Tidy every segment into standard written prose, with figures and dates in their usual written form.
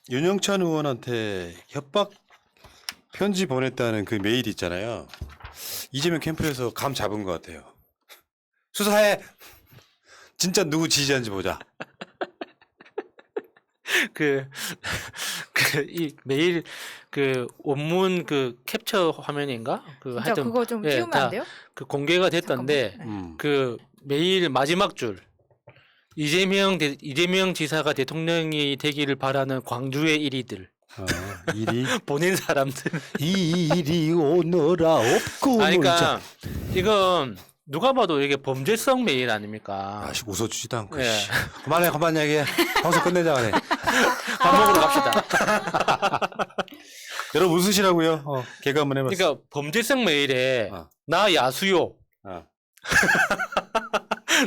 윤영찬 의원한테 협박 편지 보냈다는 그 메일 있잖아요. 이재명 캠프에서 감 잡은 것 같아요. 수사해. 진짜 누구 지지하는지 보자. 그, 이 메일 원문 캡처 화면인가? 진짜 하여튼 그거 좀 예, 띄우면 안 돼요? 공개가 됐던데 잠깐만. 메일 마지막 줄 이재명 지사가 대통령이 되기를 바라는 광주의 일이들 일이 보낸 사람들. 이 일이 오너라 없고. 그러니까 이건 누가 봐도 이게 범죄성 메일 아닙니까? 아씨 웃어주지도 않고. 예. 씨. 그만 얘기해. 방송 끝내자 그래. 밥 먹으러 갑시다. 여러분 웃으시라고요. 개그 한번 해봤어. 그러니까 범죄성 메일에 어. 나 야수요.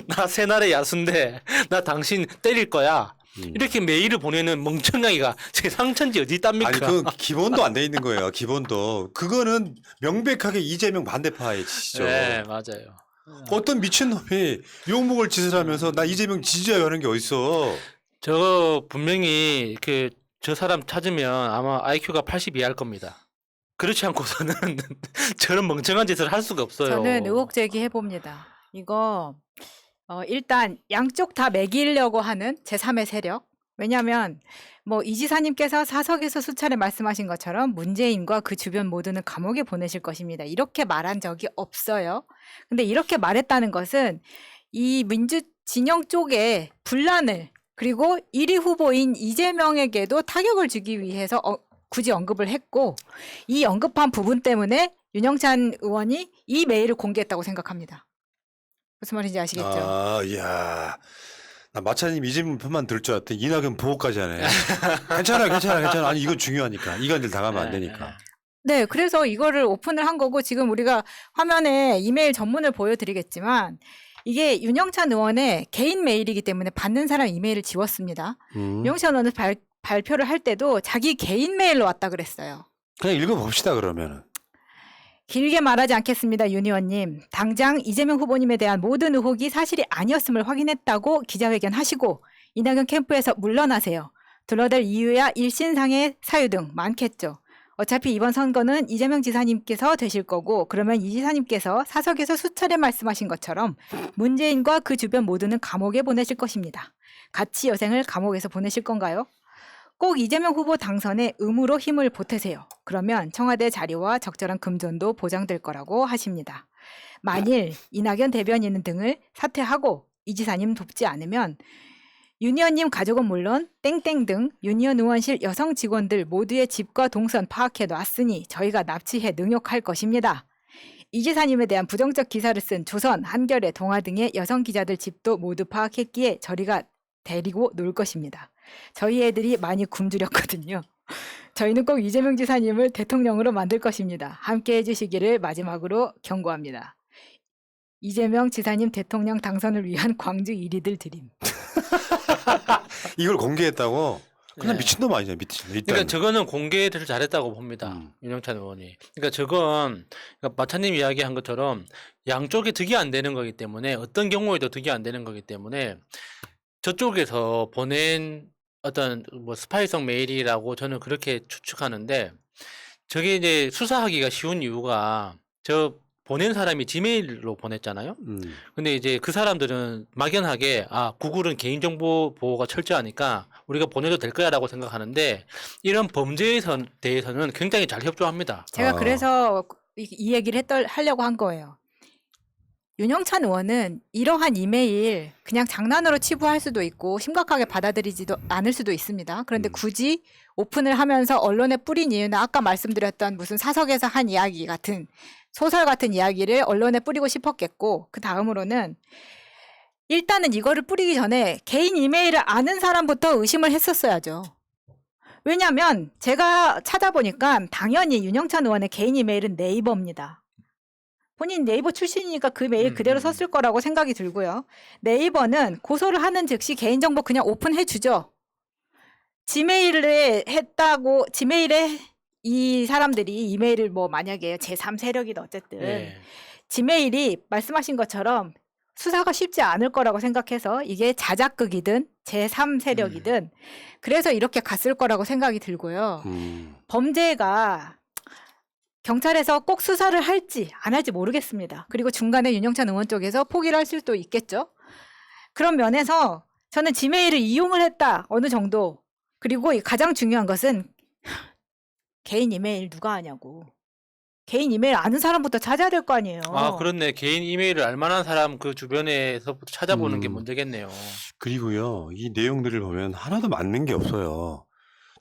나 새날의 야수인데 나 당신 때릴 거야. 이렇게 메일을 보내는 멍청이가 제 상처인지 어디 있답니까? 아니 그 기본도 안 돼 있는 거예요. 기본도 그거는 명백하게 이재명 반대파의 짓이죠. 네, 맞아요. 어떤 미친놈이 욕먹을 짓을 하면서 나 이재명 지지해요 하는 게 어딨어. 저 분명히 저 사람 찾으면 아마 IQ가 80 이하일 겁니다. 그렇지 않고서는 저런 멍청한 짓을 할 수가 없어요. 저는 의혹 제기해 봅니다. 이거 일단 양쪽 다 매기려고 하는 제3의 세력. 왜냐하면 이 지사님께서 사석에서 수차례 말씀하신 것처럼 문재인과 그 주변 모두는 감옥에 보내실 것입니다. 이렇게 말한 적이 없어요. 근데 이렇게 말했다는 것은 이 민주 진영 쪽에 분란을 그리고 1위 후보인 이재명에게도 타격을 주기 위해서 굳이 언급을 했고 이 언급한 부분 때문에 윤영찬 의원이 이 메일을 공개했다고 생각합니다. 무슨 말인지 아시겠죠? 아, 이야. 나 마차님 이재명 편만 들 줄 알았더니 이낙연 보호까지 하네. 괜찮아. 아니 이건 중요하니까. 이간질 당하면 안 되니까. 네, 그래서 이거를 오픈을 한 거고 지금 우리가 화면에 이메일 전문을 보여드리겠지만 이게 윤영찬 의원의 개인 메일이기 때문에 받는 사람 이메일을 지웠습니다. 윤영찬 의원은 발표를 할 때도 자기 개인 메일로 왔다 그랬어요. 그냥 읽어봅시다 그러면은. 길게 말하지 않겠습니다. 윤 의원님. 당장 이재명 후보님에 대한 모든 의혹이 사실이 아니었음을 확인했다고 기자회견 하시고 이낙연 캠프에서 물러나세요. 둘러댈 이유야 일신상의 사유 등 많겠죠. 어차피 이번 선거는 이재명 지사님께서 되실 거고 그러면 이 지사님께서 사석에서 수차례 말씀하신 것처럼 문재인과 그 주변 모두는 감옥에 보내실 것입니다. 같이 여생을 감옥에서 보내실 건가요? 꼭 이재명 후보 당선에 의무로 힘을 보태세요. 그러면 청와대 자리와 적절한 금전도 보장될 거라고 하십니다. 만일 이낙연 대변인 등을 사퇴하고 이 지사님 돕지 않으면 윤 의원님 가족은 물론 땡땡 등 윤 의원 의원실 여성 직원들 모두의 집과 동선 파악해 놨으니 저희가 납치해 능욕할 것입니다. 이 지사님에 대한 부정적 기사를 쓴 조선, 한겨레, 동아 등의 여성 기자들 집도 모두 파악했기에 저희가 데리고 놀 것입니다. 저희 애들이 많이 굶주렸거든요. 저희는 꼭 이재명 지사님을 대통령으로 만들 것입니다. 함께 해주시기를 마지막으로 경고합니다. 이재명 지사님 대통령 당선을 위한 광주 1위들 드림. 이걸 공개했다고? 그냥 네. 미친놈 아니냐 미친놈. 일단. 그러니까 저거는 공개를 잘했다고 봅니다. 윤영찬 의원이. 그러니까 저건 마차님 이야기한 것처럼 양쪽에 득이 안 되는 거기 때문에 어떤 경우에도 득이 안 되는 거기 때문에 저쪽에서 보낸 어떤 스파이성 메일이라고 저는 그렇게 추측하는데 저게 이제 수사하기가 쉬운 이유가 저 보낸 사람이 지메일로 보냈잖아요. 근데 이제 그 사람들은 막연하게 구글은 개인정보 보호가 철저하니까 우리가 보내도 될 거야라고 생각하는데 이런 범죄에 대해서는 굉장히 잘 협조합니다. 제가 그래서 이 얘기를 하려고 한 거예요. 윤영찬 의원은 이러한 이메일 그냥 장난으로 치부할 수도 있고 심각하게 받아들이지도 않을 수도 있습니다. 그런데 굳이 오픈을 하면서 언론에 뿌린 이유는 아까 말씀드렸던 무슨 사석에서 한 이야기 같은 소설 같은 이야기를 언론에 뿌리고 싶었겠고 그 다음으로는 일단은 이거를 뿌리기 전에 개인 이메일을 아는 사람부터 의심을 했었어야죠. 왜냐하면 제가 찾아보니까 당연히 윤영찬 의원의 개인 이메일은 네이버입니다. 본인 네이버 출신이니까 그 메일 그대로 썼을 거라고 생각이 들고요. 네이버는 고소를 하는 즉시 개인정보 그냥 오픈해 주죠. 지메일에 이 사람들이 이메일을 만약에 제3 세력이다 어쨌든 지메일이 말씀하신 것처럼 수사가 쉽지 않을 거라고 생각해서 이게 자작극이든 제3 세력이든 그래서 이렇게 갔을 거라고 생각이 들고요. 범죄가 경찰에서 꼭 수사를 할지 안 할지 모르겠습니다. 그리고 중간에 윤영찬 의원 쪽에서 포기를 할 수도 있겠죠. 그런 면에서 저는 지메일을 이용을 했다. 어느 정도. 그리고 가장 중요한 것은 개인 이메일 누가 아냐고. 개인 이메일 아는 사람부터 찾아야 될 거 아니에요. 아, 그렇네. 개인 이메일을 알만한 사람 그 주변에서부터 찾아보는 게 음. 문제겠네요. 그리고요, 이 내용들을 보면 하나도 맞는 게 없어요.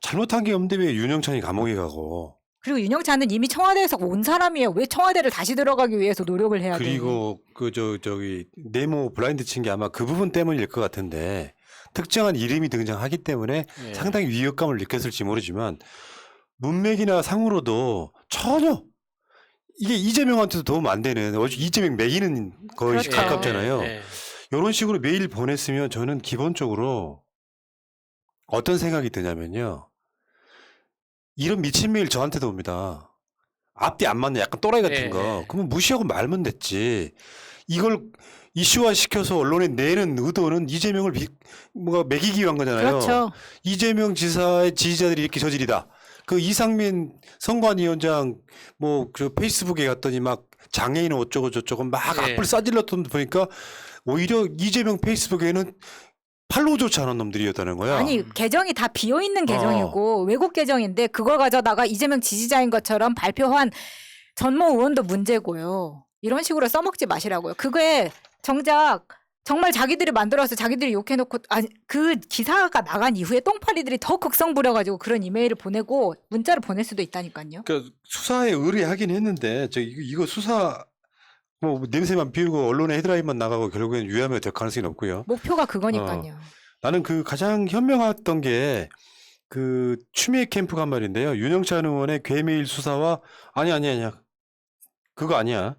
잘못한 게 없는데 왜 윤영찬이 감옥에 가고. 그리고 윤영찬은 이미 청와대에서 온 사람이에요. 왜 청와대를 다시 들어가기 위해서 노력을 해야 돼? 그리고 저기 네모 블라인드 친 게 아마 그 부분 때문일 것 같은데 특정한 이름이 등장하기 때문에 예. 상당히 위협감을 느꼈을지 모르지만 문맥이나 상으로도 전혀 이게 이재명한테도 도움 안 되는 이재명 매기는 거의 그렇죠. 가깝잖아요. 예. 이런 식으로 메일 보냈으면 저는 기본적으로 어떤 생각이 드냐면요. 이런 미친 메일 저한테도 옵니다. 앞뒤 안 맞는 약간 또라이 같은 예, 거. 예. 그러면 무시하고 말면 됐지. 이걸 이슈화 시켜서 언론에 내는 의도는 이재명을 뭔가 매기기 위한 거잖아요. 그렇죠. 이재명 지사의 지지자들이 이렇게 저질이다. 그 이상민 선관위원장 그 페이스북에 갔더니 막 장애인 어쩌고 저쩌고 막 예. 악플 싸질렀던 거 보니까 오히려 이재명 페이스북에는 팔로우조차 않은 놈들이었다는 거야. 아니 계정이 다 비어있는 계정이고 외국 계정인데 그걸 가져다가 이재명 지지자인 것처럼 발표한 전모 의원도 문제고요. 이런 식으로 써먹지 마시라고요. 그게 정작 정말 자기들이 만들어서 자기들이 욕해놓고 그 기사가 나간 이후에 똥파리들이 더 극성 부려가지고 그런 이메일을 보내고 문자를 보낼 수도 있다니까요. 그러니까 수사에 의뢰하긴 했는데 이거 수사 냄새만 피우고 언론에 헤드라인만 나가고 결국엔 유야무야 될 가능성이 높고요. 목표가 그거니까요. 나는 그 가장 현명했던 게 그 추미애 캠프가 한 말인데요. 윤영찬 의원의 괴메일 수사와 아니야. 그거 아니야.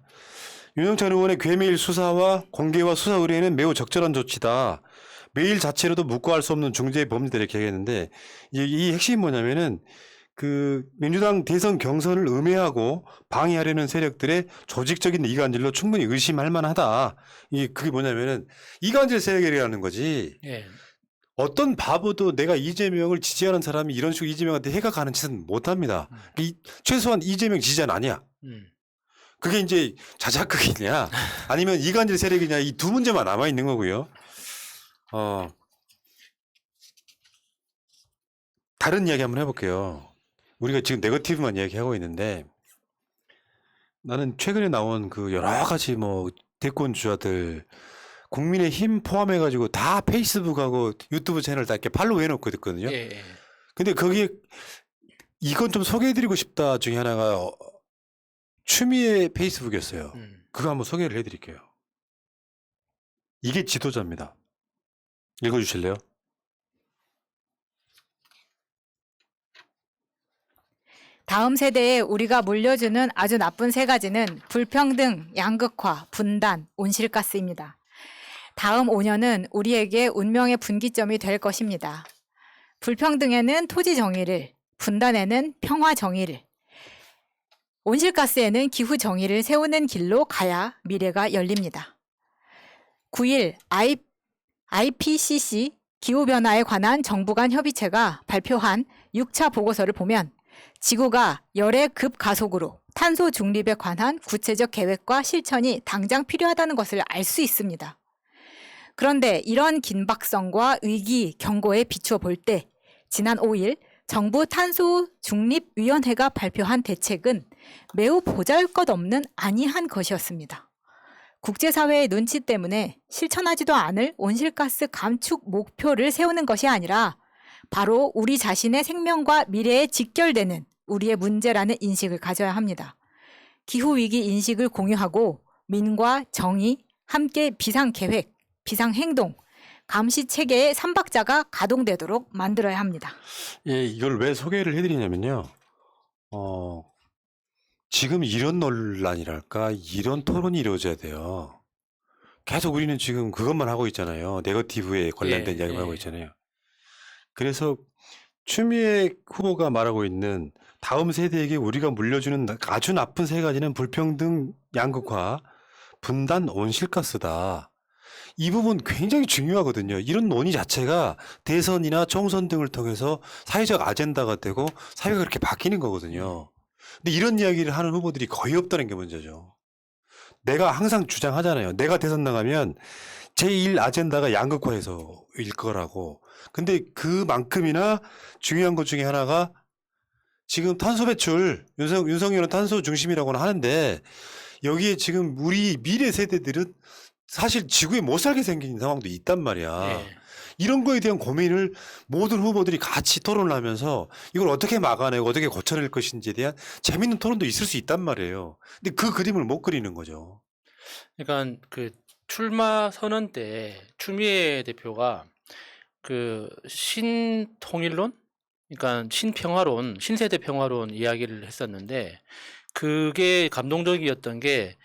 윤영찬 의원의 괴메일 수사와 공개와 수사 의뢰는 매우 적절한 조치다. 메일 자체로도 묵과할 수 없는 중대 범죄다 이렇게 얘기했는데 이 핵심이 뭐냐면은 그 민주당 대선 경선을 음해하고 방해하려는 세력들의 조직적인 이간질로 충분히 의심할 만하다. 그게 뭐냐면은 이간질 세력이라는 거지. 예. 어떤 바보도 내가 이재명을 지지하는 사람이 이런 식으로 이재명한테 해가 가는 짓은 못합니다. 최소한 이재명 지지자는 아니야. 그게 이제 자작극이냐 아니면 이간질 세력이냐 이 두 문제만 남아 있는 거고요. 다른 이야기 한번 해볼게요. 우리가 지금 네거티브만 이야기하고 있는데 나는 최근에 나온 그 여러 가지 대권 주자들 국민의힘 포함해가지고 다 페이스북하고 유튜브 채널 다 이렇게 팔로우 해놓고 있거든요. 예. 근데 거기에 이건 좀 소개해드리고 싶다 중에 하나가 추미애 페이스북이었어요. 그거 한번 소개를 해드릴게요. 이게 지도자입니다. 읽어주실래요? 다음 세대에 우리가 물려주는 아주 나쁜 세 가지는 불평등, 양극화, 분단, 온실가스입니다. 다음 5년은 우리에게 운명의 분기점이 될 것입니다. 불평등에는 토지 정의를, 분단에는 평화 정의를, 온실가스에는 기후 정의를 세우는 길로 가야 미래가 열립니다. 9일 IPCC 기후변화에 관한 정부 간 협의체가 발표한 6차 보고서를 보면 지구가 열의 급가속으로 탄소 중립에 관한 구체적 계획과 실천이 당장 필요하다는 것을 알 수 있습니다. 그런데 이런 긴박성과 위기 경고에 비추어 볼 때 지난 5일 정부 탄소중립위원회가 발표한 대책은 매우 보잘것없는 아니한 것이었습니다. 국제사회의 눈치 때문에 실천하지도 않을 온실가스 감축 목표를 세우는 것이 아니라 바로 우리 자신의 생명과 미래에 직결되는 우리의 문제라는 인식을 가져야 합니다. 기후위기 인식을 공유하고 민과 정의, 함께 비상계획, 비상행동, 감시체계의 3박자가 가동되도록 만들어야 합니다. 예, 이걸 왜 소개를 해드리냐면요. 지금 이런 논란이랄까, 이런 토론이 이루어져야 돼요. 계속 우리는 지금 그것만 하고 있잖아요. 네거티브에 관련된 이야기만 하고 있잖아요. 그래서 추미애 후보가 말하고 있는 다음 세대에게 우리가 물려주는 아주 나쁜 세 가지는 불평등, 양극화, 분단, 온실가스다. 이 부분 굉장히 중요하거든요. 이런 논의 자체가 대선이나 총선 등을 통해서 사회적 아젠다가 되고 사회가 그렇게 바뀌는 거거든요. 근데 이런 이야기를 하는 후보들이 거의 없다는 게 문제죠. 내가 항상 주장하잖아요. 내가 대선 나가면 제1 아젠다가 양극화해서일 거라고. 근데 그만큼이나 중요한 것 중에 하나가 지금 탄소 배출, 윤석열은 탄소 중심이라고는 하는데 여기에 지금 우리 미래 세대들은 사실 지구에 못 살게 생긴 상황도 있단 말이야. 예. 이런 거에 대한 고민을 모든 후보들이 같이 토론을 하면서 이걸 어떻게 막아내고 어떻게 고쳐낼 것인지에 대한 재밌는 토론도 있을 수 있단 말이에요. 근데 그 그림을 못 그리는 거죠. 그러니까 그 출마 선언 때 추미애 대표가 그 신통일론, 그러니까 신평화론, 신세대 평화론 이야기를 했었는데 그게 감동적이었던 게,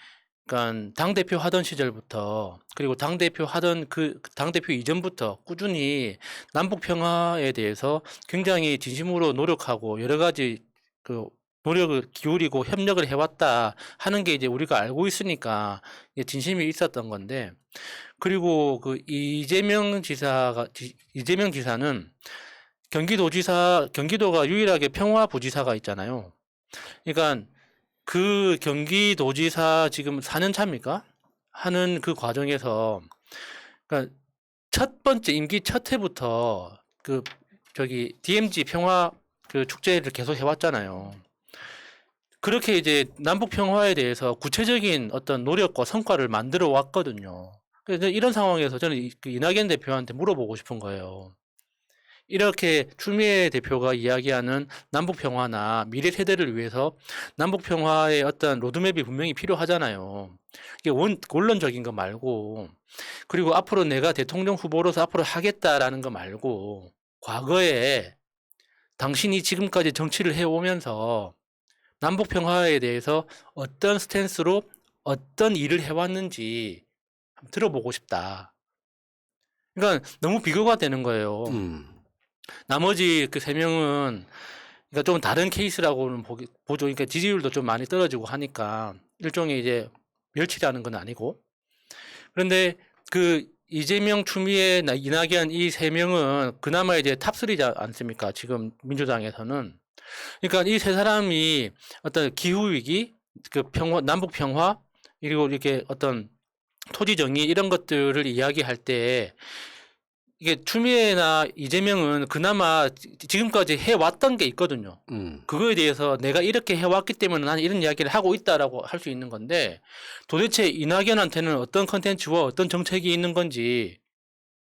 그러니까 당 대표 하던 시절부터 그리고 당 대표 하던 그 당 대표 이전부터 꾸준히 남북 평화에 대해서 굉장히 진심으로 노력하고 여러 가지 그 노력을 기울이고 협력을 해왔다 하는 게 이제 우리가 알고 있으니까 이게 진심이 있었던 건데, 그리고 그 이재명 지사는 경기도가 유일하게 평화부지사가 있잖아요. 그러니까 그 경기도지사 지금 4년 차입니까? 하는 그 과정에서, 그러니까 첫 번째 임기 첫 해부터 그 저기 DMZ 평화 그 축제를 계속 해왔잖아요. 그렇게 이제 남북 평화에 대해서 구체적인 어떤 노력과 성과를 만들어 왔거든요. 그래서 이런 상황에서 저는 그 이낙연 대표한테 물어보고 싶은 거예요. 이렇게 추미애 대표가 이야기하는 남북 평화나 미래 세대를 위해서 남북 평화의 어떤 로드맵이 분명히 필요하잖아요. 이게 원론적인 거 말고, 그리고 앞으로 내가 대통령 후보로서 앞으로 하겠다라는 거 말고, 과거에 당신이 지금까지 정치를 해오면서 남북 평화에 대해서 어떤 스탠스로 어떤 일을 해왔는지 한번 들어보고 싶다. 그러니까 너무 비교가 되는 거예요. 나머지 그 세 명은 그러니까 좀 다른 케이스라고는 보죠. 그러니까 지지율도 좀 많이 떨어지고 하니까 일종의 이제 멸치라는 건 아니고. 그런데 그 이재명, 추미애, 이낙연 이 세 명은 그나마 이제 탑3지 않습니까? 지금 민주당에서는. 그러니까 이 세 사람이 어떤 기후 위기, 그 평화, 남북 평화, 그리고 이렇게 어떤 토지 정의 이런 것들을 이야기할 때, 이게 추미애나 이재명은 그나마 지금까지 해왔던 게 있거든요. 그거에 대해서 내가 이렇게 해왔기 때문에 나는 이런 이야기를 하고 있다라고 할 수 있는 건데, 도대체 이낙연한테는 어떤 컨텐츠와 어떤 정책이 있는 건지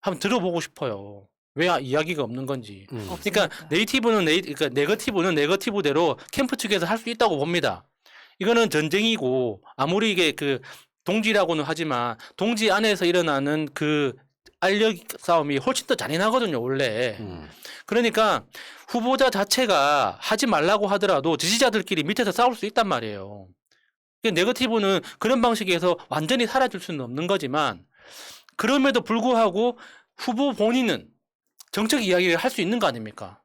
한번 들어보고 싶어요. 왜 이야기가 없는 건지. 그러니까 그러니까 네거티브는 네거티브대로 캠프 측에서 할 수 있다고 봅니다. 이거는 전쟁이고, 아무리 이게 그 동지라고는 하지만 동지 안에서 일어나는 그 알력 싸움이 훨씬 더 잔인하거든요, 원래. 그러니까 후보자 자체가 하지 말라고 하더라도 지지자들끼리 밑에서 싸울 수 있단 말이에요. 네거티브는 그런 방식에서 완전히 사라질 수는 없는 거지만, 그럼에도 불구하고 후보 본인은 정책 이야기를 할 수 있는 거 아닙니까?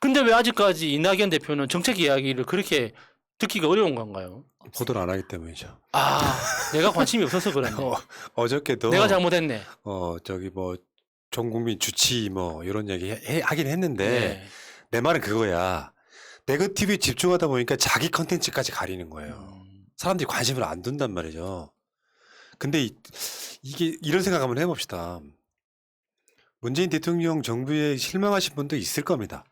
근데 왜 아직까지 이낙연 대표는 정책 이야기를 그렇게 듣기가 어려운 건가요? 보도를 안 하기 때문이죠. 아, 내가 관심이 없어서 그랬네. 어저께도 내가 잘못했네. 저기 뭐 전 국민 주치 뭐 이런 얘기 하긴 했는데 네. 내 말은 그거야. 네거티브에 집중하다 보니까 자기 컨텐츠까지 가리는 거예요. 사람들이 관심을 안 둔단 말이죠. 근데 이게 이런 생각 한번 해봅시다. 문재인 대통령 정부에 실망하신 분도 있을 겁니다.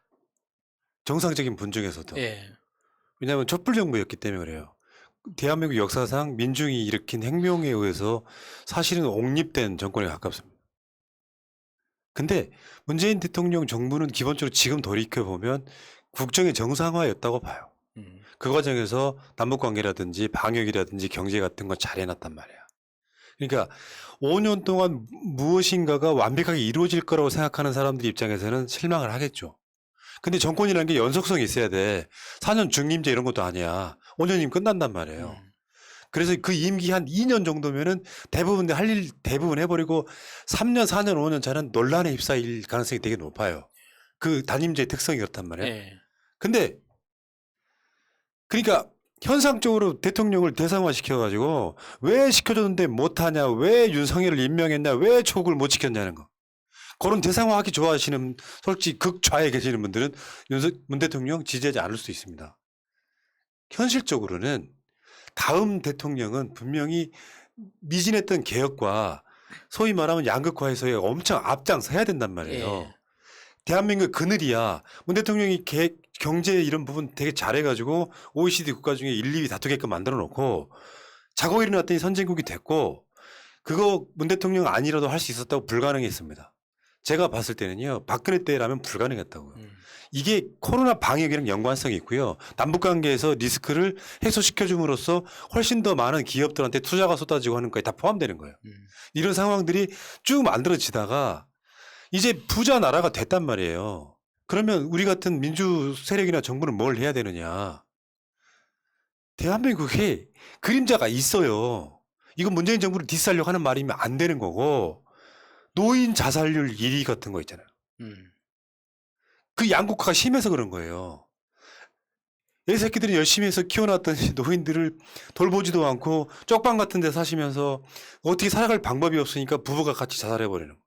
정상적인 분 중에서도. 예. 왜냐하면 촛불 정부였기 때문에 그래요. 대한민국 역사상 민중이 일으킨 혁명에 의해서 사실은 옹립된 정권에 가깝습니다. 근데 문재인 대통령 정부는 기본적으로 지금 돌이켜보면 국정의 정상화였다고 봐요. 그 과정에서 남북관계라든지 방역이라든지 경제 같은 거 잘 해놨단 말이야. 그러니까 5년 동안 무엇인가가 완벽하게 이루어질 거라고 생각하는 사람들 입장에서는 실망을 하겠죠. 근데 정권이라는 게 연속성이 있어야 돼. 4년 중임제 이런 것도 아니야. 5년이면 끝난단 말이에요. 그래서 그 임기 한 2년 정도면은 대부분 할 일 대부분 해버리고 3년, 4년, 5년 차는 논란에 휩싸일 가능성이 되게 높아요. 그 단임제의 특성이 그렇단 말이에요. 예. 근데 그러니까 현상적으로 대통령을 대상화 시켜가지고 왜 시켜줬는데 못하냐, 왜 윤석열을 임명했냐, 왜 조국을 못 지켰냐는 거. 그런 대상화하기 좋아하시는 솔직히 극좌에 계시는 분들은 문 대통령 지지하지 않을 수도 있습니다. 현실적으로는 다음 대통령은 분명히 미진했던 개혁과 소위 말하면 양극화에서의 엄청 앞장서야 된단 말이에요. 예. 대한민국 그늘이야. 문 대통령이 경제 이런 부분 되게 잘해가지고 OECD 국가 중에 1, 2위 다투게끔 만들어 놓고 자고 일어났더니 선진국이 됐고 그거 문 대통령 아니라도 할 수 있었다고 불가능했습니다. 제가 봤을 때는요. 박근혜 때라면 불가능했다고요. 이게 코로나 방역이랑 연관성이 있고요. 남북관계에서 리스크를 해소시켜줌으로써 훨씬 더 많은 기업들한테 투자가 쏟아지고 하는 거에 다 포함되는 거예요. 이런 상황들이 쭉 만들어지다가 이제 부자 나라가 됐단 말이에요. 그러면 우리 같은 민주 세력이나 정부는 뭘 해야 되느냐. 대한민국에 그림자가 있어요. 이건 문재인 정부를 디스하려고 하는 말이면 안 되는 거고 노인 자살률 1위 같은 거 있잖아요. 그 양극화가 심해서 그런 거예요. 애 새끼들이 열심히 해서 키워놨던 노인들을 돌보지도 않고 쪽방 같은 데 사시면서 어떻게 살아갈 방법이 없으니까 부부가 같이 자살해버리는 거예요.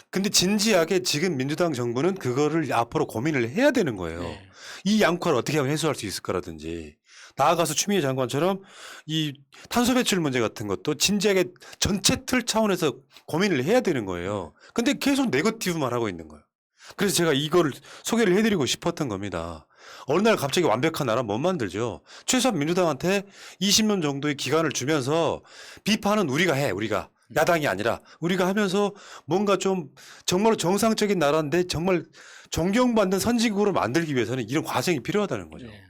근데 진지하게 지금 민주당 정부는 그거를 앞으로 고민을 해야 되는 거예요. 네. 이 양극화를 어떻게 하면 해소할 수 있을 거라든지 나아가서 추미애 장관처럼 이 탄소 배출 문제 같은 것도 진지하게 전체 틀 차원에서 고민을 해야 되는 거예요. 근데 계속 네거티브만 하고 있는 거예요. 그래서 제가 이걸 소개를 해드리고 싶었던 겁니다. 어느 날 갑자기 완벽한 나라 못 만들죠. 최소한 민주당한테 20년 정도의 기간을 주면서 비판은 우리가 해. 우리가. 야당이 아니라 우리가 하면서 뭔가 좀 정말로 정상적인 나라인데 정말 존경받는 선진국으로 만들기 위해서는 이런 과정이 필요하다는 거죠. 네.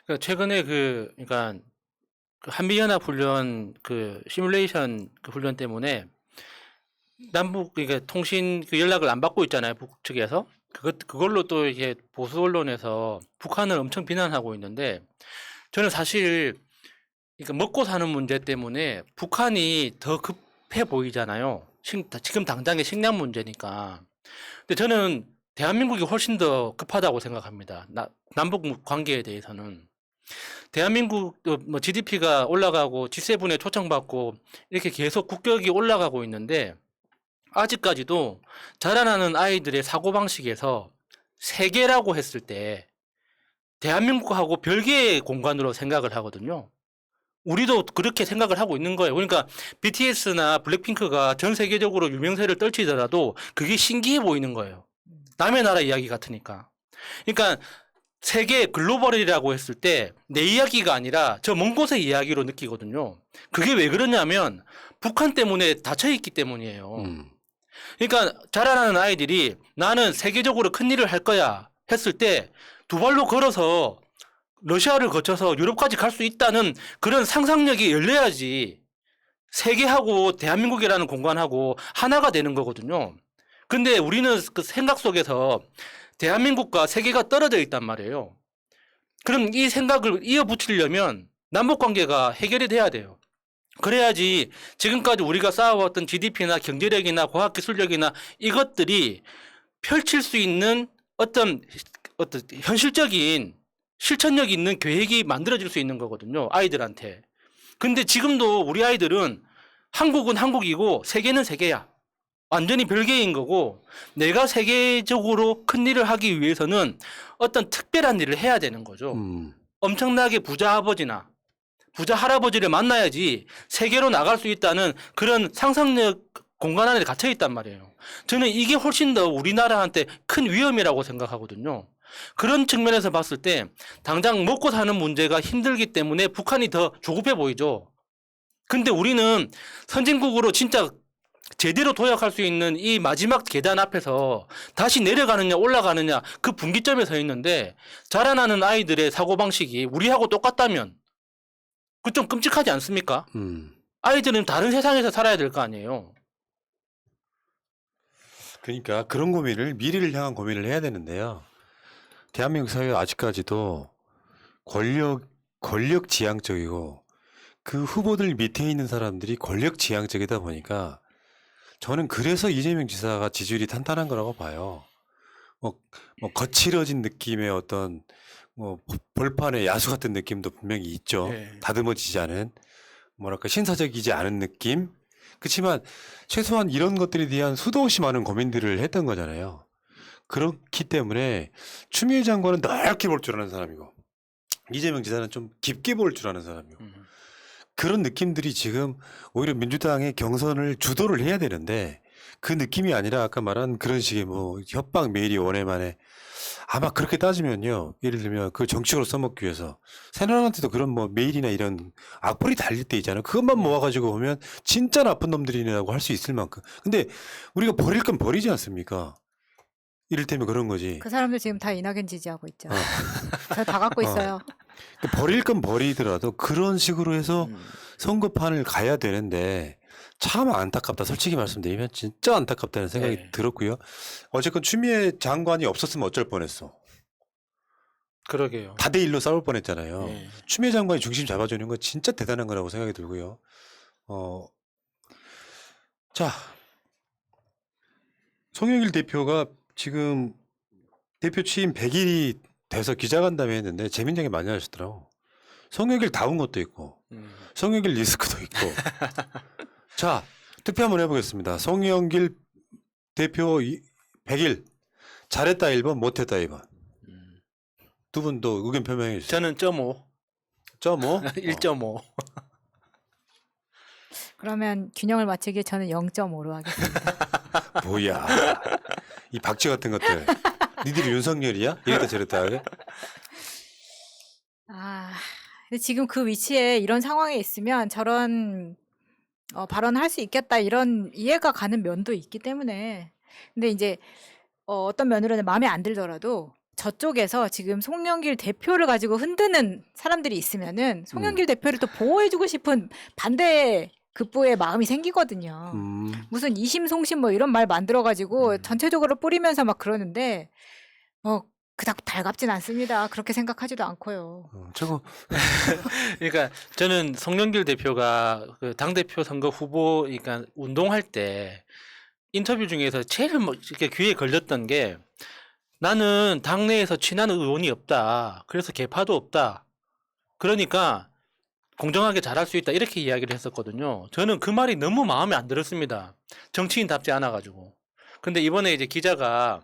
그러니까 최근에 그러니까 그 한미연합 훈련 그 시뮬레이션 그 훈련 때문에 남북 그러니까 통신 그 연락을 안 받고 있잖아요, 북측에서. 그걸로 또 이게 보수 언론에서 북한을 엄청 비난하고 있는데 저는 사실 그러니까 먹고 사는 문제 때문에 북한이 더 급해 보이잖아요. 지금 당장의 식량 문제니까. 근데 저는 대한민국이 훨씬 더 급하다고 생각합니다. 남북 관계에 대해서는. 대한민국 뭐 GDP가 올라가고 G7에 초청받고 이렇게 계속 국격이 올라가고 있는데 아직까지도 자라나는 아이들의 사고방식에서 세계라고 했을 때 대한민국하고 별개의 공간으로 생각을 하거든요. 우리도 그렇게 생각을 하고 있는 거예요. 그러니까 BTS나 블랙핑크가 전 세계적으로 유명세를 떨치더라도 그게 신기해 보이는 거예요. 남의 나라 이야기 같으니까. 그러니까 세계 글로벌이라고 했을 때 내 이야기가 아니라 저 먼 곳의 이야기로 느끼거든요. 그게 왜 그러냐면 북한 때문에 닫혀있기 때문이에요. 그러니까 자라나는 아이들이 나는 세계적으로 큰 일을 할 거야 했을 때 두 발로 걸어서 러시아를 거쳐서 유럽까지 갈 수 있다는 그런 상상력이 열려야지 세계하고 대한민국이라는 공간하고 하나가 되는 거거든요. 근데 우리는 그 생각 속에서 대한민국과 세계가 떨어져 있단 말이에요. 그럼 이 생각을 이어붙이려면 남북관계가 해결이 돼야 돼요. 그래야지 지금까지 우리가 쌓아왔던 GDP나 경제력이나 과학기술력이나 이것들이 펼칠 수 있는 어떤 현실적인 실천력 있는 계획이 만들어질 수 있는 거거든요. 아이들한테. 근데 지금도 우리 아이들은 한국은 한국이고 세계는 세계야. 완전히 별개인 거고 내가 세계적으로 큰 일을 하기 위해서는 어떤 특별한 일을 해야 되는 거죠. 엄청나게 부자 아버지나 부자 할아버지를 만나야지 세계로 나갈 수 있다는 그런 상상력 공간 안에 갇혀 있단 말이에요. 저는 이게 훨씬 더 우리나라한테 큰 위험이라고 생각하거든요. 그런 측면에서 봤을 때 당장 먹고 사는 문제가 힘들기 때문에 북한이 더 조급해 보이죠. 근데 우리는 선진국으로 진짜 제대로 도약할 수 있는 이 마지막 계단 앞에서 다시 내려가느냐 올라가느냐 그 분기점에 서 있는데 자라나는 아이들의 사고방식이 우리하고 똑같다면 그 좀 끔찍하지 않습니까? 아이들은 다른 세상에서 살아야 될 거 아니에요. 그러니까 그런 고민을 미래를 향한 고민을 해야 되는데요. 대한민국 사회가 아직까지도 권력 지향적이고 그 후보들 밑에 있는 사람들이 권력 지향적이다 보니까 저는 그래서 이재명 지사가 지지율이 탄탄한 거라고 봐요. 뭐 거칠어진 느낌의 어떤 벌판의 야수 같은 느낌도 분명히 있죠. 네. 다듬어지지 않은 뭐랄까 신사적이지 않은 느낌. 그렇지만 최소한 이런 것들에 대한 수도 없이 많은 고민들을 했던 거잖아요. 그렇기 때문에 추미애 장관은 넓게 볼 줄 아는 사람이고 이재명 지사는 좀 깊게 볼 줄 아는 사람이고 그런 느낌들이 지금 오히려 민주당의 경선을 주도를 해야 되는데 그 느낌이 아니라 아까 말한 그런 식의 뭐 협박 메일이 원해만에 아마 그렇게 따지면요. 예를 들면 그 정치적으로 써먹기 위해서 새누리한테도 그런 뭐 메일이나 이런 악플이 달릴 때 있잖아요. 그것만 모아가지고 보면 진짜 나쁜 놈들이라고 할 수 있을 만큼. 근데 우리가 버릴 건 버리지 않습니까? 이를테면 그런 거지. 그 사람들 지금 다 이낙연 지지하고 있죠. 어. 저 다 갖고 있어요. 버릴 건 버리더라도 그런 식으로 해서 음. 선거판을 가야 되는데 참 안타깝다. 솔직히 말씀드리면 진짜 안타깝다는 생각이 네. 들었고요. 어쨌건 추미애 장관이 없었으면 어쩔 뻔했어. 그러게요. 4대1로 싸울 뻔했잖아요. 네. 추미애 장관이 중심 잡아주는 건 진짜 대단한 거라고 생각이 들고요. 자, 송영길 대표가 지금 대표 취임 100일이 돼서 기자간담회 했는데 재밌는 얘기 많이 하셨더라고. 송영길 다운 것도 있고 송영길 리스크도 있고. 자, 투표 한번 해보겠습니다. 송영길 대표 100일 잘했다 1번 못했다 2번. 두 분도 의견 표명해 주세요. 저는 0.5. 0.5? 1.5. 그러면 균형을 맞추기 저는 0.5로 하겠습니다. 뭐야. 이 박쥐 같은 것들. 니들이 윤석열이야? 이랬다 저랬다 그래? 아, 근데 지금 그 위치에 이런 상황에 있으면 저런 발언을 할 수 있겠다 이런 이해가 가는 면도 있기 때문에. 근데 이제 어떤 면으로는 마음에 안 들더라도 저쪽에서 지금 송영길 대표를 가지고 흔드는 사람들이 있으면은 송영길 대표를 또 보호해주고 싶은 반대 급부의 마음이 생기거든요. 무슨 이심송심 뭐 이런 말 만들어가지고 전체적으로 뿌리면서 막 그러는데 그닥 달갑진 않습니다. 그렇게 생각하지도 않고요. 저거 그러니까 저는 송영길 대표가 그 당대표 선거 후보, 그러니까 운동할 때 인터뷰 중에서 제일 뭐 이렇게 귀에 걸렸던 게 나는 당내에서 친한 의원이 없다. 그래서 개파도 없다. 그러니까 공정하게 잘할 수 있다. 이렇게 이야기를 했었거든요. 저는 그 말이 너무 마음에 안 들었습니다. 정치인답지 않아가지고. 근데 이번에 이제 기자가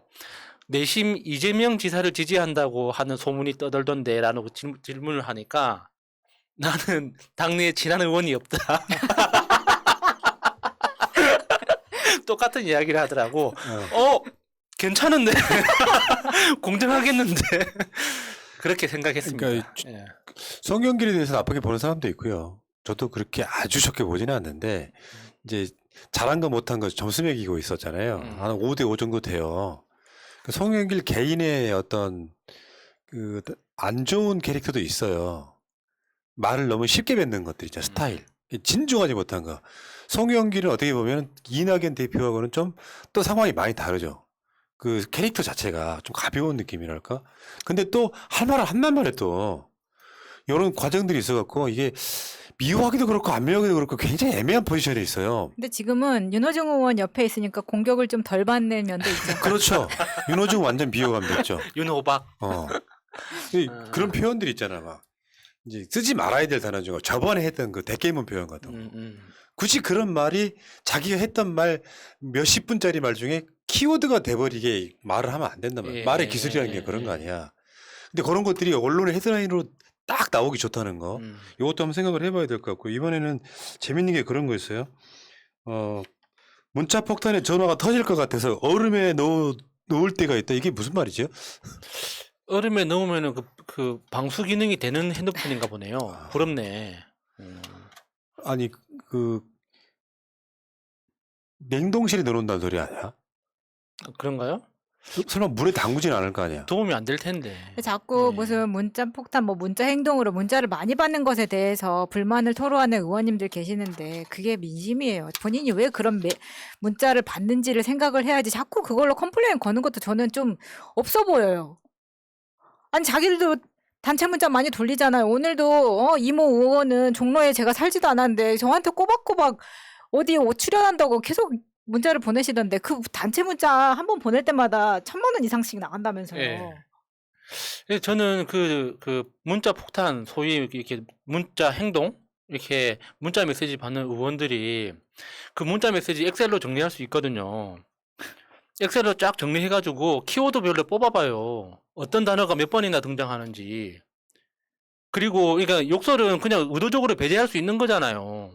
내심 이재명 지사를 지지한다고 하는 소문이 떠돌던데 라는 질문을 하니까 나는 당내에 친한 의원이 없다. 똑같은 이야기를 하더라고. 괜찮은데? 공정하겠는데? 그렇게 생각했습니다. 그러니까 송영길에 대해서 나쁘게 보는 사람도 있고요. 저도 그렇게 아주 좋게 보지는 않는데 이제 잘한 거 못한 거 점수 매기고 있었잖아요. 한 5대5 정도 돼요. 송영길 개인의 어떤 그 안 좋은 캐릭터도 있어요. 말을 너무 쉽게 뱉는 것들 있잖아요. 스타일. 진중하지 못한 거. 송영길은 어떻게 보면 이낙연 대표하고는 좀 또 상황이 많이 다르죠. 그 캐릭터 자체가 좀 가벼운 느낌이랄까. 근데 또 할 말을 한단 말에 또 이런 과정들이 있어갖고 이게 미워하기도 그렇고 안 미워하기도 그렇고 굉장히 애매한 포지션에 있어요. 근데 지금은 윤호중 의원 옆에 있으니까 공격을 좀 덜 받는 면도 있죠. 그렇죠. 윤호중 완전 비호감 됐죠. 윤호박. 그런 표현들이 있잖아. 막 이제 쓰지 말아야 될 단어 중에 저번에 했던 그 대깨문 표현 같은 거. 굳이 그런 말이 자기가 했던 말 몇십 분짜리 말 중에 키워드가 돼버리게 말을 하면 안 된단 말이야. 말의 기술이라는 게 그런 거 아니야. 근데 그런 것들이 언론의 헤드라인으로 딱 나오기 좋다는 거. 이것도 한번 생각을 해봐야 될 것 같고 이번에는 재밌는 게 그런 거 있어요. 문자 폭탄에 전화가 터질 것 같아서 얼음에 넣을 때가 있다. 이게 무슨 말이죠? 얼음에 넣으면은 그 방수 기능이 되는 핸드폰인가 보네요. 부럽네. 아니 그 냉동실에 넣어놓는다는 소리 아니야? 그런가요? 설마 물에 담그진 않을 거 아니야? 도움이 안 될 텐데. 자꾸 무슨 문자 폭탄, 뭐 문자 행동으로 문자를 많이 받는 것에 대해서 불만을 토로하는 의원님들 계시는데 그게 민심이에요. 본인이 왜 그런 문자를 받는지를 생각을 해야지 자꾸 그걸로 컴플레인 거는 것도 저는 좀 없어 보여요. 아니 자기들도 단체 문자 많이 돌리잖아요. 오늘도 이모 의원은 종로에 제가 살지도 않았는데 저한테 꼬박꼬박 어디에 출연한다고 계속 문자를 보내시던데 그 단체 문자 한 번 보낼 때마다 1,000만 원 이상씩 나간다면서요. 예. 저는 그 문자 폭탄, 소위 이렇게 문자 행동, 이렇게 문자 메시지 받는 의원들이 그 문자 메시지 엑셀로 정리할 수 있거든요. 엑셀로 쫙 정리해가지고 키워드별로 뽑아봐요. 어떤 단어가 몇 번이나 등장하는지. 그리고 그러니까 욕설은 그냥 의도적으로 배제할 수 있는 거잖아요.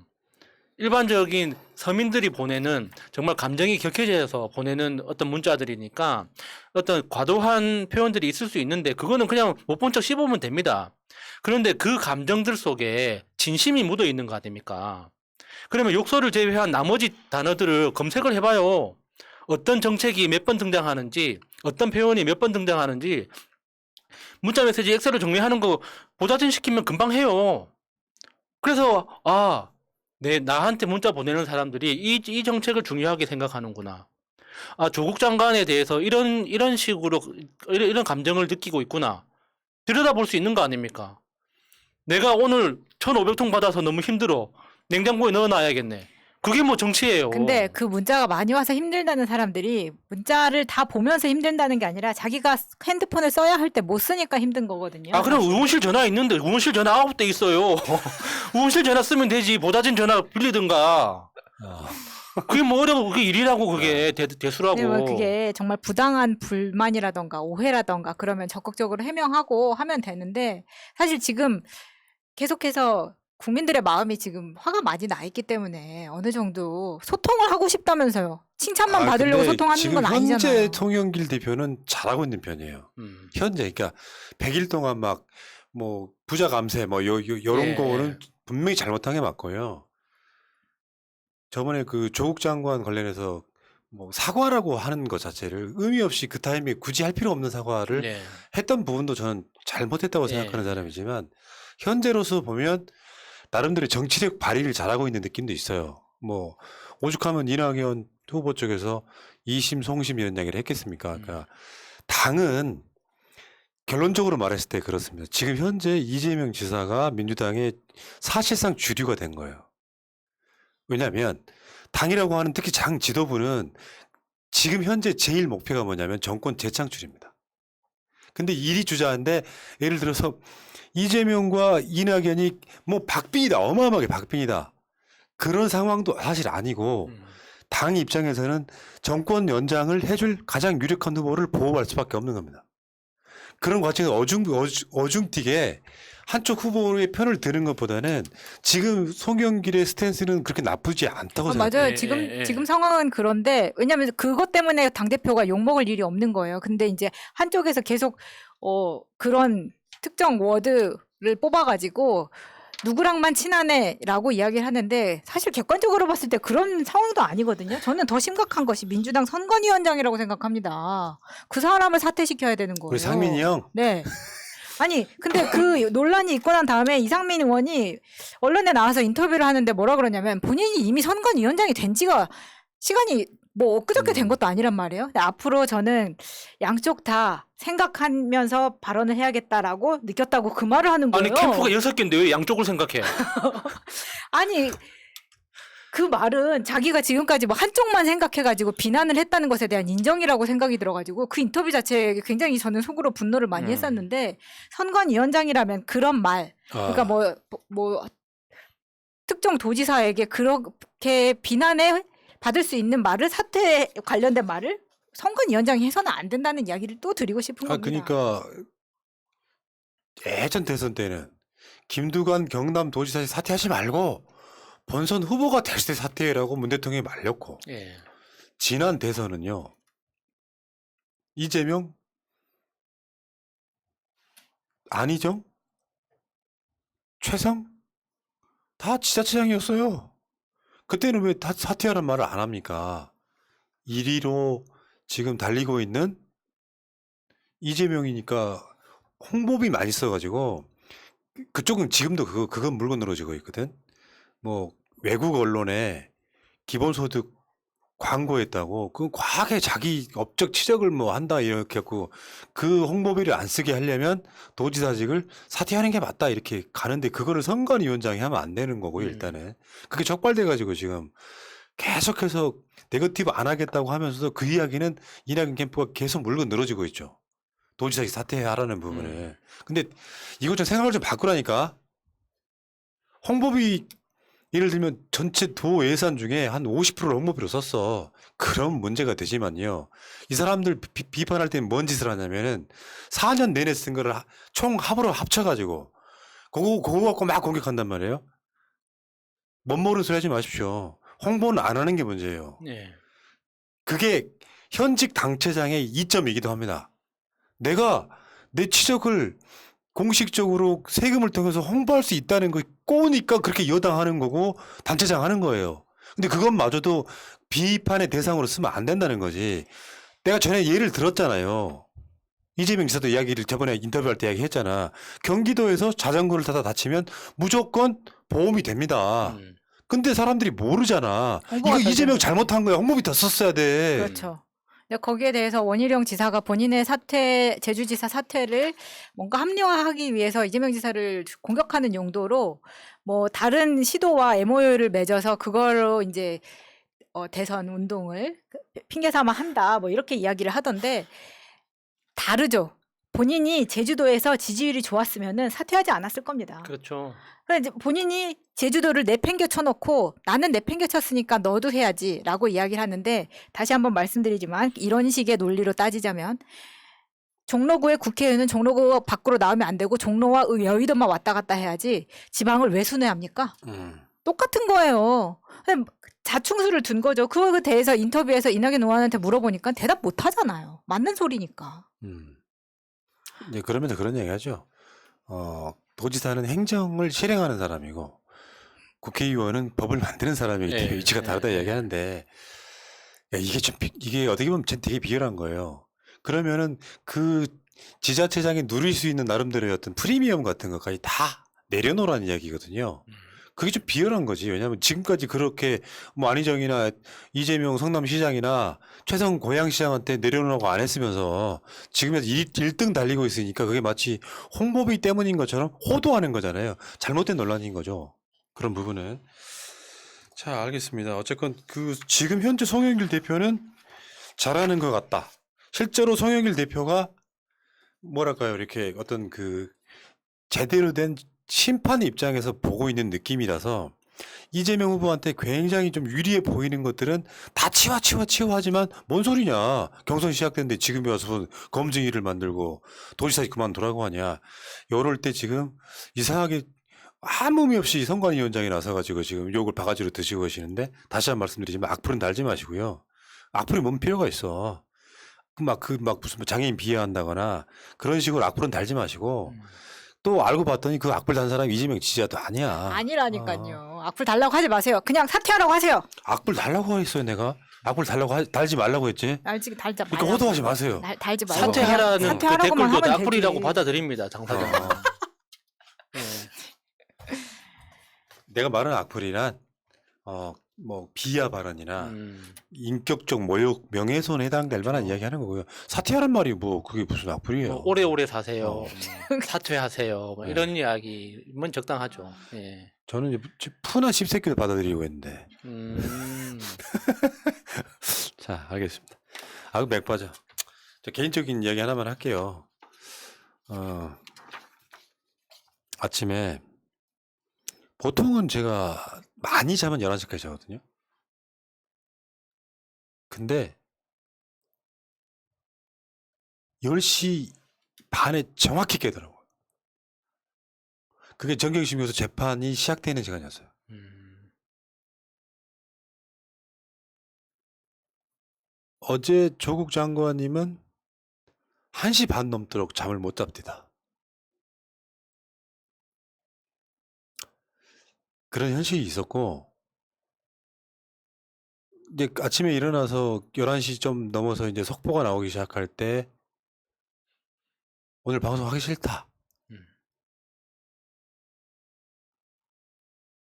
일반적인 서민들이 보내는 정말 감정이 격해져서 보내는 어떤 문자들이니까 어떤 과도한 표현들이 있을 수 있는데 그거는 그냥 못 본 척 씹으면 됩니다. 그런데 그 감정들 속에 진심이 묻어 있는 거 아닙니까? 그러면 욕설을 제외한 나머지 단어들을 검색을 해봐요. 어떤 정책이 몇 번 등장하는지, 어떤 표현이 몇 번 등장하는지, 문자 메시지 엑셀로 정리하는 거 보자진 시키면 금방 해요. 그래서, 나한테 문자 보내는 사람들이 이 정책을 중요하게 생각하는구나. 조국 장관에 대해서 이런 식으로, 이런 감정을 느끼고 있구나. 들여다볼 수 있는 거 아닙니까? 내가 오늘 1,500통 받아서 너무 힘들어. 냉장고에 넣어놔야겠네. 그게 뭐 정치예요. 근데 그 문자가 많이 와서 힘들다는 사람들이 문자를 다 보면서 힘든다는 게 아니라 자기가 핸드폰을 써야 할 때 못 쓰니까 힘든 거거든요. 그럼 의원실 전화 있는데 의원실 전화 9대 있어요. 의원실 전화 쓰면 되지. 보다진 전화 빌리든가. 그게 뭐 어려워. 그게 일이라고 그게 대수라고. 근데 뭐 그게 정말 부당한 불만이라던가 오해라던가 그러면 적극적으로 해명하고 하면 되는데 사실 지금 계속해서 국민들의 마음이 지금 화가 많이 나 있기 때문에 어느 정도 소통을 하고 싶다면서요. 칭찬만 받으려고 근데 소통하는 지금 건 아니잖아요. 현재 송영길 대표는 잘하고 있는 편이에요. 현재 그러니까 100일 동안 막 뭐 부자 감세 뭐 요런 예. 거는 분명히 잘못한 게 맞고요. 저번에 그 조국 장관 관련해서 뭐 사과라고 하는 것 자체를 의미 없이 그 타임에 굳이 할 필요 없는 사과를 네. 했던 부분도 저는 잘못했다고 네. 생각하는 사람이지만 현재로서 보면 나름대로 정치력 발휘를 잘하고 있는 느낌도 있어요. 뭐 오죽하면 이낙연 후보 쪽에서 이심 송심 이런 이야기를 했겠습니까? 그러니까 당은 결론적으로 말했을 때 그렇습니다. 지금 현재 이재명 지사가 민주당의 사실상 주류가 된 거예요. 왜냐하면 당이라고 하는 특히 장 지도부는 지금 현재 제일 목표가 뭐냐면 정권 재창출입니다. 근데 일이 주저한데 예를 들어서 이재명과 이낙연이 뭐 박빙이다. 어마어마하게 박빙이다. 그런 상황도 사실 아니고 당 입장에서는 정권 연장을 해줄 가장 유력한 후보를 보호할 수밖에 없는 겁니다. 그런 과정에서 어중뛰게 한쪽 후보의 편을 드는 것보다는 지금 송영길의 스탠스는 그렇게 나쁘지 않다고 생각해요. 맞아요. 예. 지금 상황은 그런데 왜냐하면 그것 때문에 당대표가 욕먹을 일이 없는 거예요. 근데 이제 한쪽에서 계속 그런 특정 워드를 뽑아가지고 누구랑만 친하네라고 이야기를 하는데 사실 객관적으로 봤을 때 그런 상황도 아니거든요. 저는 더 심각한 것이 민주당 선관위원장이라고 생각합니다. 그 사람을 사퇴시켜야 되는 거예요. 우리 상민이 형. 네. 아니 근데 그 논란이 있고 난 다음에 이상민 의원이 언론에 나와서 인터뷰를 하는데 뭐라 그러냐면 본인이 이미 선관위원장이 된 지가 시간이 뭐 엊그저께 된 것도 아니란 말이에요. 근데 앞으로 저는 양쪽 다 생각하면서 발언을 해야겠다라고 느꼈다고 그 말을 하는 거예요. 아니 캠프가 6개인데 왜 양쪽을 생각해? 아니 그 말은 자기가 지금까지 뭐 한쪽만 생각해가지고 비난을 했다는 것에 대한 인정이라고 생각이 들어가지고 그 인터뷰 자체에 굉장히 저는 속으로 분노를 많이 했었는데 선관위원장이라면 그런 말 그러니까 뭐 특정 도지사에게 그렇게 비난에 받을 수 있는 말을 사퇴 관련된 말을 선관위원장이 해서는 안 된다는 이야기를 또 드리고 싶은 겁니다. 그러니까 예전 대선 때는 김두관 경남도지사 사퇴하지 말고 본선 후보가 될 때 사퇴라고 문 대통령이 말렸고 예. 지난 대선은요. 이재명, 안희정, 최성 다 지자체장이었어요. 그때는 왜 다 사퇴하라는 말을 안 합니까? 1위로 지금 달리고 있는 이재명이니까 홍보비 많이 써가지고 그쪽은 지금도 그건 물건 늘어지고 있거든. 뭐 외국 언론에 기본소득 광고했다고 그 과하게 자기 업적 치적을 뭐 한다 이렇게 했고 그 홍보비를 안 쓰게 하려면 도지사직을 사퇴하는 게 맞다 이렇게 가는데 그거를 선관위원장이 하면 안 되는 거고 일단은 그게 적발돼 가지고 지금 계속해서 네거티브 안 하겠다고 하면서도 그 이야기는 이낙연 캠프가 계속 물건 늘어지고 있죠. 도지사에게 사퇴하라는 부분을. 근데 이것 좀 생각을 좀 바꾸라니까. 홍보비 예를 들면 전체 도 예산 중에 한 50%를 홍보비로 썼어. 그럼 문제가 되지만요. 이 사람들 비판할 때는 뭔 짓을 하냐면은 4년 내내 쓴 거를 총 합으로 합쳐가지고 그거 갖고 막 공격한단 말이에요. 멋 모르는 소리 하지 마십시오. 홍보는 안 하는 게 문제예요. 네. 그게 현직 당체장의 이점이기도 합니다. 내가 내 치적을 공식적으로 세금을 통해서 홍보할 수 있다는 거 꼬우니까 그렇게 여당하는 거고 단체장 하는 거예요. 근데 그것마저도 비판의 대상으로 쓰면 안 된다는 거지. 내가 전에 예를 들었잖아요. 이재명 지사도 이야기를 저번에 인터뷰할 때 이야기했잖아. 경기도에서 자전거를 타다 다치면 무조건 보험이 됩니다. 근데 사람들이 모르잖아. 홍보가 이거 더 이재명 되는 잘못한 거야. 홍보비 더 썼어야 돼. 그렇죠. 근데 거기에 대해서 원희룡 지사가 본인의 사퇴, 제주지사 사퇴를 뭔가 합리화하기 위해서 이재명 지사를 공격하는 용도로 뭐 다른 시도와 MOU를 맺어서 그걸로 이제 대선 운동을 핑계 삼아 한다 뭐 이렇게 이야기를 하던데 다르죠. 본인이 제주도에서 지지율이 좋았으면은 사퇴하지 않았을 겁니다. 그렇죠. 그래서 이제 본인이 제주도를 내팽겨 쳐놓고 나는 내팽겨 쳤으니까 너도 해야지라고 이야기를 하는데 다시 한번 말씀드리지만 이런 식의 논리로 따지자면 종로구의 국회의원은 종로구 밖으로 나오면 안 되고 종로와 여의도만 왔다 갔다 해야지 지방을 왜 순회합니까? 똑같은 거예요. 자충수를 둔 거죠. 그거에 대해서 인터뷰에서 이낙연 의원한테 물어보니까 대답 못 하잖아요. 맞는 소리니까. 네, 그러면서 그런 얘기 하죠. 도지사는 행정을 실행하는 사람이고 국회의원은 법을 만드는 사람이기 때문에 네, 위치가 다르다 네, 이야기하는데 야, 이게 어떻게 보면 되게 비열한 거예요. 그러면은 그 지자체장이 누릴 수 있는 나름대로의 어떤 프리미엄 같은 것까지 다 내려놓으라는 이야기거든요. 그게 좀 비열한 거지. 왜냐하면 지금까지 그렇게 뭐 안희정이나 이재명 성남시장이나 최성 고양시장한테 내려놓으라고 안 했으면서 지금에서 1등 달리고 있으니까 그게 마치 홍보비 때문인 것처럼 호도하는 거잖아요. 잘못된 논란인 거죠. 그런 부분은. 자, 알겠습니다. 어쨌건 지금 현재 송영길 대표는 잘하는 것 같다. 실제로 송영길 대표가 뭐랄까요, 이렇게 어떤 제대로 된 심판 입장에서 보고 있는 느낌이라서 이재명 후보한테 굉장히 좀 유리해 보이는 것들은 다 치워 하지만 뭔 소리냐. 경선 시작됐는데 지금에 와서 검증위를 만들고 도지사 그만두라고 하냐. 이럴 때 지금 이상하게 아무 의미 없이 선관위원장이 나서가지고 지금 욕을 바가지로 드시고 계시는데 다시 한 번 말씀드리지만 악플은 달지 마시고요. 악플이 뭔 필요가 있어. 무슨 장애인 비하한다거나 그런 식으로 악플은 달지 마시고 또 알고 봤더니 그 악플 단 사람이 이재명 지지자도 아니야. 아니라니까요. 악플 달라고 하지 마세요. 그냥 사퇴하라고 하세요. 악플 달라고 했어요, 내가. 악플 달지 말라고 했지. 달지 말자. 그러니까 호도하지 마세요. 달지 말고 사퇴하라는 그냥 그 사퇴하라고만 댓글도 하면 악플이라고 되지. 받아들입니다, 당사자가. 네. 내가 말하는 악플이란 뭐 비하 발언이나 인격적 모욕, 명예훼손에 해당될 만한 이야기 하는 거고요. 사퇴하란 말이 뭐 그게 무슨 악플이에요. 뭐 오래오래 사세요. 어. 뭐 사퇴하세요. 뭐 네. 이런 이야기면 적당하죠. 예. 저는 이제 푸나 씹새끼를 받아들이고 있는데. 자, 알겠습니다. 맥 빠져. 저 개인적인 이야기 하나만 할게요. 아침에 보통은 제가 많이 자면 11시까지 자거든요. 근데 10시 반에 정확히 깨더라고요. 그게 정경심에서 재판이 시작되는 시간이었어요. 어제 조국 장관님은 1시 반 넘도록 잠을 못 잡디다. 그런 현실이 있었고 이제 아침에 일어나서 11시 좀 넘어서 이제 속보가 나오기 시작할 때 오늘 방송하기 싫다.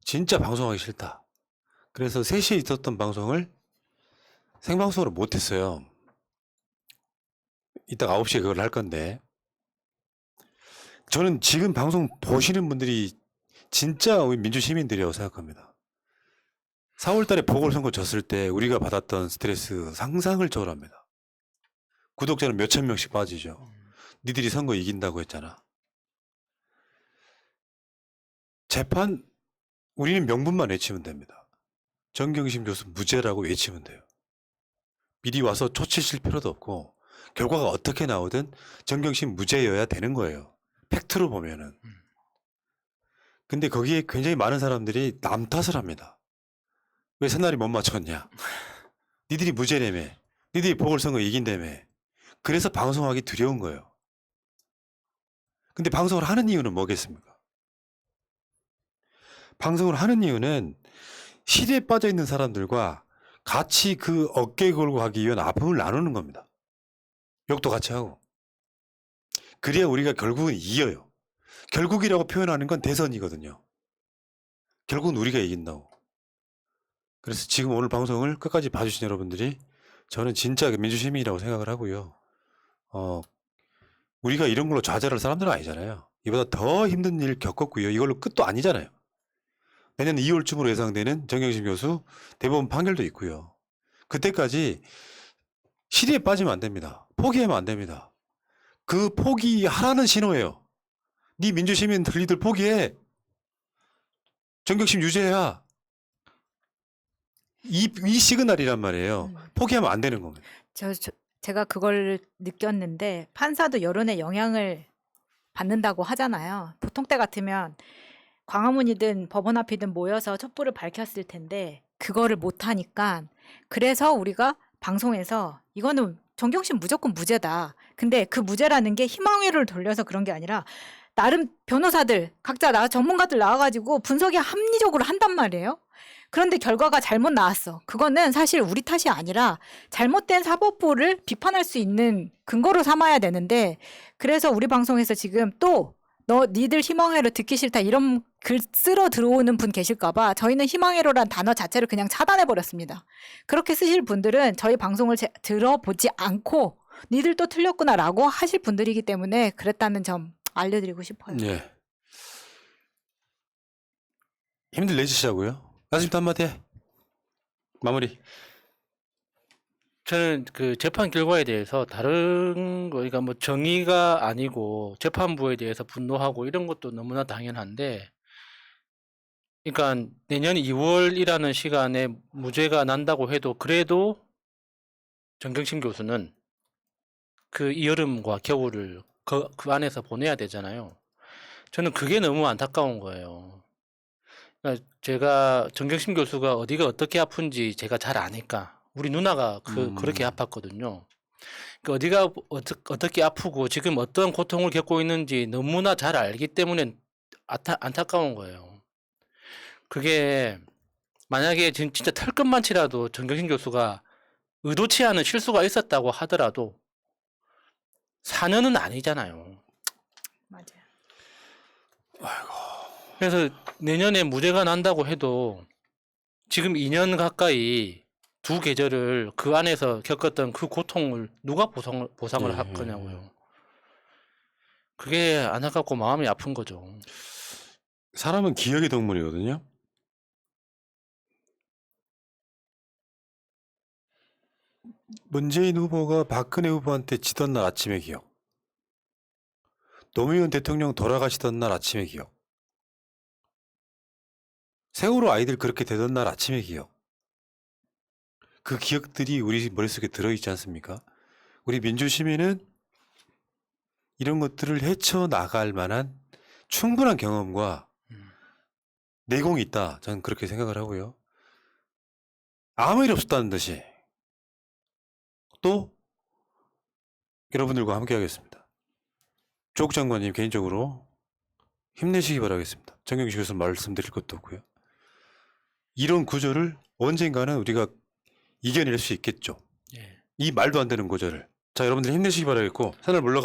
진짜 방송하기 싫다. 그래서 3시에 있었던 방송을 생방송으로 못했어요. 이따가 9시에 그걸 할 건데 저는 지금 방송 보시는 분들이 진짜 우리 민주시민들이라고 생각합니다. 4월달에 보궐선거 졌을 때 우리가 받았던 스트레스 상상을 초월합니다. 구독자는 몇천 명씩 빠지죠. 니들이 선거 이긴다고 했잖아. 재판 우리는 명분만 외치면 됩니다. 정경심 교수 무죄라고 외치면 돼요. 미리 와서 초치실 필요도 없고 결과가 어떻게 나오든 정경심 무죄여야 되는 거예요. 팩트로 보면은. 근데 거기에 굉장히 많은 사람들이 남 탓을 합니다. 왜 새날이 못 맞췄냐? 니들이 무죄라며. 니들이 보궐선거 이긴다며. 그래서 방송하기 두려운 거예요. 근데 방송을 하는 이유는 뭐겠습니까? 방송을 하는 이유는 시대에 빠져 있는 사람들과 같이 그 어깨 걸고 가기 위한 아픔을 나누는 겁니다. 욕도 같이 하고. 그래야 우리가 결국은 이겨요. 결국이라고 표현하는 건 대선이거든요. 결국은 우리가 이긴다고. 그래서 지금 오늘 방송을 끝까지 봐주신 여러분들이 저는 진짜 민주시민이라고 생각을 하고요. 우리가 이런 걸로 좌절할 사람들은 아니잖아요. 이보다 더 힘든 일 겪었고요. 이걸로 끝도 아니잖아요. 내년 2월쯤으로 예상되는 정경심 교수 대법원 판결도 있고요. 그때까지 시리에 빠지면 안 됩니다. 포기하면 안 됩니다. 그 포기하라는 신호예요. 네 민주시민들 니들 포기해. 정경심 유죄야. 이 시그널이란 말이에요. 포기하면 안 되는 겁니다. 제가 그걸 느꼈는데 판사도 여론의 영향을 받는다고 하잖아요. 보통 때 같으면 광화문이든 법원 앞이든 모여서 촛불을 밝혔을 텐데 그거를 못 하니까 그래서 우리가 방송에서 이거는 정경심 무조건 무죄다. 근데 그 무죄라는 게 희망회로를 돌려서 그런 게 아니라 나름 변호사들 각자 전문가들 나와가지고 분석이 합리적으로 한단 말이에요. 그런데 결과가 잘못 나왔어. 그거는 사실 우리 탓이 아니라 잘못된 사법부를 비판할 수 있는 근거로 삼아야 되는데 그래서 우리 방송에서 지금 또 니들 희망회로 듣기 싫다 이런 글 쓰러 들어오는 분 계실까봐 저희는 희망회로란 단어 자체를 그냥 차단해버렸습니다. 그렇게 쓰실 분들은 저희 방송을 들어보지 않고 니들 또 틀렸구나라고 하실 분들이기 때문에 그랬다는 점 알려드리고 싶어요. 예. 힘들 내주시자고요. 나중에 한마디 해. 마무리. 저는 그 재판 결과에 대해서 다른 거, 그러니까 뭐 정의가 아니고 재판부에 대해서 분노하고 이런 것도 너무나 당연한데, 그러니까 내년 2월이라는 시간에 무죄가 난다고 해도 그래도 정경심 교수는 그 여름과 겨울을 그 안에서 보내야 되잖아요. 저는 그게 너무 안타까운 거예요. 그러니까 제가 정경심 교수가 어디가 어떻게 아픈지 제가 잘 아니까 우리 누나가 그렇게 아팠거든요. 그러니까 어디가 어떻게 아프고 지금 어떤 고통을 겪고 있는지 너무나 잘 알기 때문에 안타까운 거예요. 그게 만약에 진짜 털끝만치라도 정경심 교수가 의도치 않은 실수가 있었다고 하더라도 4년은 아니잖아요. 맞아요. 그래서 내년에 무죄가 난다고 해도 지금 2년 가까이 두 계절을 그 안에서 겪었던 그 고통을 누가 보상을 할 거냐고요. 그게 안타깝고 마음이 아픈 거죠. 사람은 기억의 동물이거든요. 문재인 후보가 박근혜 후보한테 지던 날 아침의 기억. 노무현 대통령 돌아가시던 날 아침의 기억. 세월호 아이들 그렇게 되던 날 아침의 기억. 그 기억들이 우리 머릿속에 들어있지 않습니까? 우리 민주시민은 이런 것들을 헤쳐나갈 만한 충분한 경험과 내공이 있다. 저는 그렇게 생각을 하고요. 아무 일 없었다는 듯이 또 여러분들과 함께 하겠습니다. 조국 장관님 개인적으로 힘내시기 바라겠습니다. 정경심 교수 말씀드릴 것도 없고요. 이런 구조를 언젠가는 우리가 이겨낼 수 있겠죠. 예. 이 말도 안 되는 구조를. 자, 여러분들 힘내시기 바라겠고, 산을 물러가